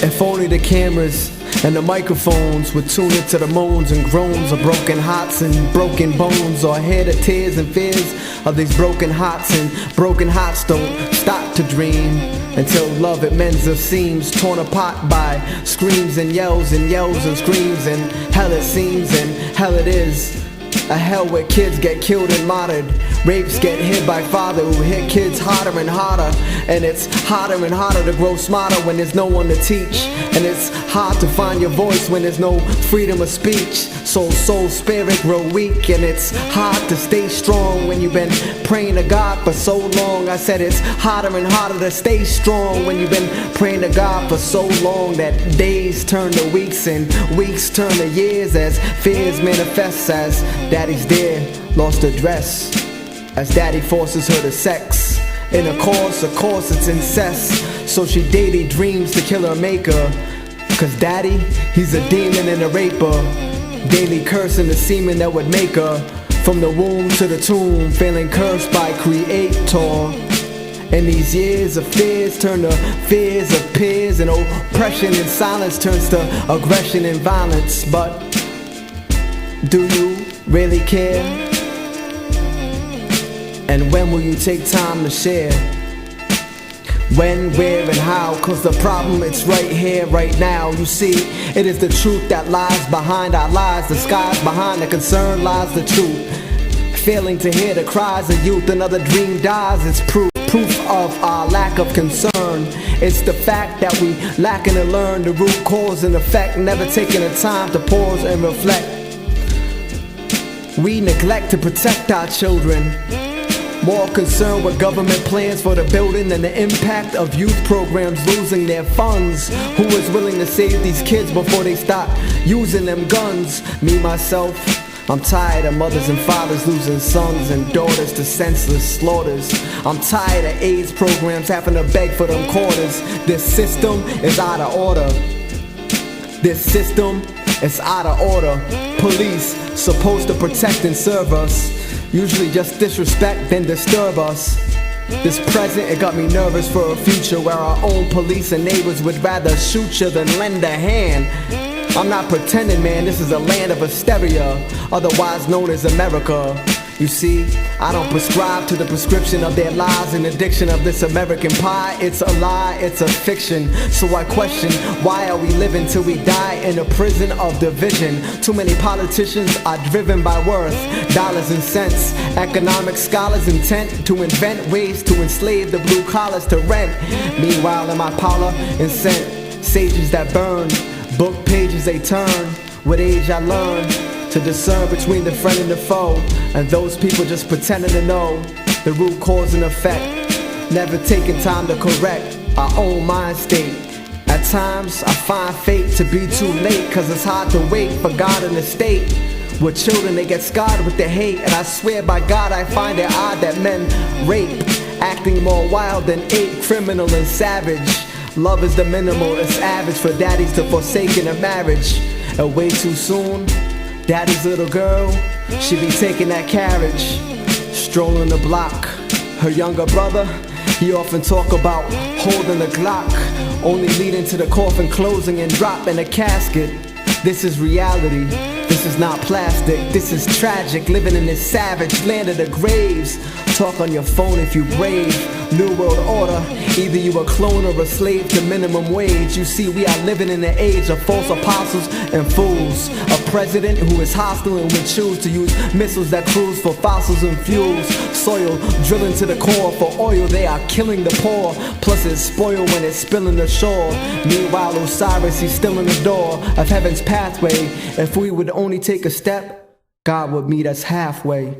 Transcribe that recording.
If only the cameras and the microphones would tune into the moans and groans of broken hearts and broken bones, or hear the tears and fears of these broken hearts. And broken hearts don't stop to dream until love it mends the seams, torn apart by screams and yells and screams. And hell it seems, and hell it is, a hell where kids get killed and martyred, rapes get hit by father who hit kids harder and harder. And it's harder and harder to grow smarter when there's no one to teach, and it's hard to find your voice when there's no freedom of speech. Soul, spirit grow weak, and it's hard to stay strong when you've been praying to God for so long. I said it's harder and harder to stay strong when you've been praying to God for so long that days turn to weeks and weeks turn to years as fears manifest, as daddy's there, lost her dress, as daddy forces her to sex. In a course, of course it's incest, so she daily dreams to kill her maker. Cause daddy, he's a demon and a raper, daily cursing the semen that would make her. From the womb to the tomb, feeling cursed by Creator. And these years of fears turn to fears of peers, and oppression and silence turns to aggression and violence. But do you really care? And when will you take time to share? When, where, and how? Cause the problem, it's right here, right now. You see, it is the truth that lies behind our lies. The skies behind the concern lies the truth. Failing to hear the cries of youth, another dream dies. It's proof of our lack of concern. It's the fact that we lacking to learn the root cause and effect, never taking the time to pause and reflect. We neglect to protect our children, more concerned with government plans for the building than the impact of youth programs losing their funds. Who is willing to save these kids before they stop using them guns? Me, myself, I'm tired of mothers and fathers losing sons and daughters to senseless slaughters. I'm tired of AIDS programs having to beg for them quarters. This system is out of order. This system is out of order. Police supposed to protect and serve us, usually just disrespect then disturb us. This present, it got me nervous for a future where our own police and neighbors would rather shoot you than lend a hand. I'm not pretending, man, this is a land of hysteria, otherwise known as America. You see, I don't prescribe to the prescription of their lies and addiction of this American pie. It's a lie, it's a fiction. So I question, why are we living till we die in a prison of division? Too many politicians are driven by worth, dollars and cents. Economic scholars intent to invent ways to enslave the blue collars to rent. Meanwhile in my parlor, incent sages that burn, book pages they turn. With age I learned to discern between the friend and the foe, and those people just pretending to know the root cause and effect, never taking time to correct our own mind state. At times I find fate to be too late, cause it's hard to wait for God in the state where children they get scarred with their hate. And I swear by God I find it odd that men rape, acting more wild than ape, criminal and savage. Love is the minimal, it's average for daddies to forsaken a marriage. And way too soon, daddy's little girl, she be taking that carriage, strolling the block. Her younger brother, he often talk about holding the Glock, only leading to the coffin closing and dropping a casket. This is reality, this is not plastic, this is tragic, living in this savage land of the graves. Talk on your phone if you brave. New world order, either you a clone or a slave to minimum wage. You see, we are living in an age of false apostles and fools. A president who is hostile and would choose to use missiles that cruise for fossils and fuels. Soil drilling to the core for oil, they are killing the poor. Plus it's spoiled when it's spilling the shore. Meanwhile Osiris, he's still in the door of heaven's pathway. If we would only take a step, God would meet us halfway.